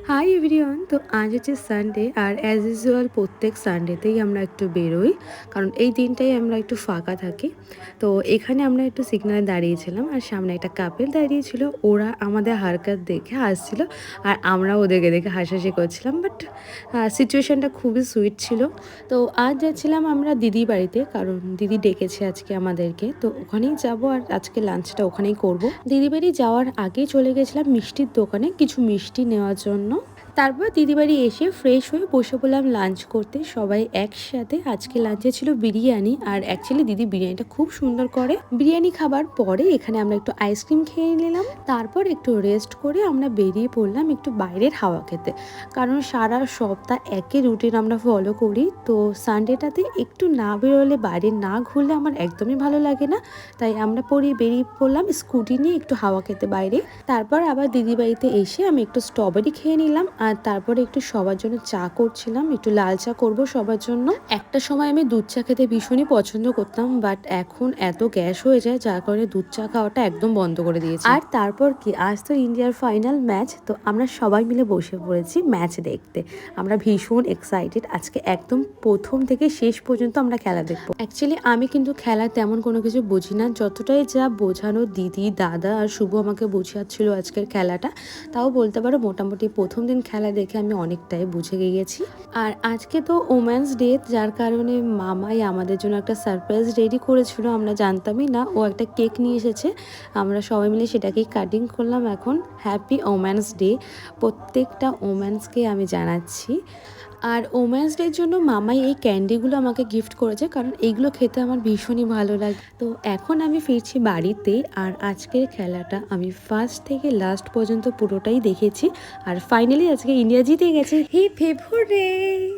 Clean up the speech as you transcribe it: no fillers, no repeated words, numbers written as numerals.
Hi everyone. তো আজ হচ্ছে সানডে, আর অ্যাজ ইউজুয়াল প্রত্যেক সানডেতেই আমরা একটু বেরোই, কারণ এই দিনটাই আমরা একটু ফাঁকা থাকি। তো এখানে আমরা একটু সিগনালে দাঁড়িয়েছিলাম, আর সামনে একটা কাপেল দাঁড়িয়েছিল। ওরা আমাদের হারকাত দেখে হাসছিল, আর আমরা ওদেরকে দেখে হাসাহাসি করছিলাম। বাট সিচুয়েশানটা খুবই সুইট ছিল। তো আজ যাচ্ছিলাম আমরা দিদির বাড়িতে, কারণ দিদি ডেকেছে আজকে আমাদেরকে। তো ওখানেই যাব, আর আজকে লাঞ্চটা ওখানেই করব। দিদি বাড়ি যাওয়ার আগেই চলে গেছিলাম মিষ্টির দোকানে কিছু মিষ্টি নেওয়ার জন্য। তারপর দিদি বাড়ি এসে ফ্রেশ হয়ে বসে পড়লাম লাঞ্চ করতে সবাই একসাথে। আজকে লাঞ্চে ছিল বিরিয়ানি, আর অ্যাকচুয়ালি দিদি বিরিয়ানিটা খুব সুন্দর করে। বিরিয়ানি খাবার পরে এখানে আমরা একটু আইসক্রিম খেয়ে নিলাম, তারপর একটু রেস্ট করে আমরা বেরিয়ে পড়লাম একটু বাইরের হাওয়া খেতে, কারণ সারা সপ্তাহ একই রুটিন আমরা ফলো করি। তো সানডেটাতে একটু না বেরোলে, বাইরে না ঘুরলে আমার একদমই ভালো লাগে না। তাই আমরা বেরিয়ে পড়লাম স্কুটি নিয়ে একটু হাওয়া খেতে বাইরে। তারপর আবার দিদি বাড়িতে এসে আমি একটু স্ট্রবেরি খেয়ে নিলাম, আর তারপরে একটু সবার জন্য চা করছিলাম, একটু লাল চা করবো সবার জন্য। একটা সময় আমি দুধ চা খেতে ভীষণই পছন্দ করতাম, বাট এখন এত গ্যাস হয়ে যায় যার কারণে দুধ চা খাওয়াটা একদম বন্ধ করে দিয়েছি। আর তারপর কি, আজ তো ইন্ডিয়ার ফাইনাল ম্যাচ, তো আমরা সবাই মিলে বসে পড়েছি ম্যাচ দেখতে। আমরা ভীষণ এক্সাইটেড, আজকে একদম প্রথম থেকে শেষ পর্যন্ত আমরা খেলা দেখবো। অ্যাকচুয়ালি আমি কিন্তু খেলা তেমন কোনো কিছু বুঝি না, যতটাই যা বোঝানো দিদি, দাদা আর শুভ আমাকে বুঝিয়েছিল আজকের খেলাটা, তাও বলতে পারো মোটামুটি প্রথম দিন খেলা দেখে আমি অনেকটাই বুঝে গিয়েছি। আর আজকে তো ওমেন্স ডে, যার কারণে মামাই আমাদের জন্য একটা সারপ্রাইজ রেডি করেছিল, আমরা জানতামই না। ও একটা কেক নিয়ে এসেছে, আমরা সবাই মিলে সেটাকেই কাটিং করলাম। এখন হ্যাপি ওমেন্স ডে প্রত্যেকটা ওমেন্সকে আমি জানাচ্ছি। আর ওমেন্স ডের জন্য মামাই এই ক্যান্ডিগুলো আমাকে গিফট করেছে, কারণ এইগুলো খেতে আমার ভীষণই ভালো লাগে। তো এখন আমি ফিরছি বাড়িতে, আর আজকের খেলাটা আমি ফার্স্ট থেকে লাস্ট পর্যন্ত পুরোটাই দেখেছি, আর ফাইনালি আজকে ইন্ডিয়া জিতে গেছে। হে ফেভারিট।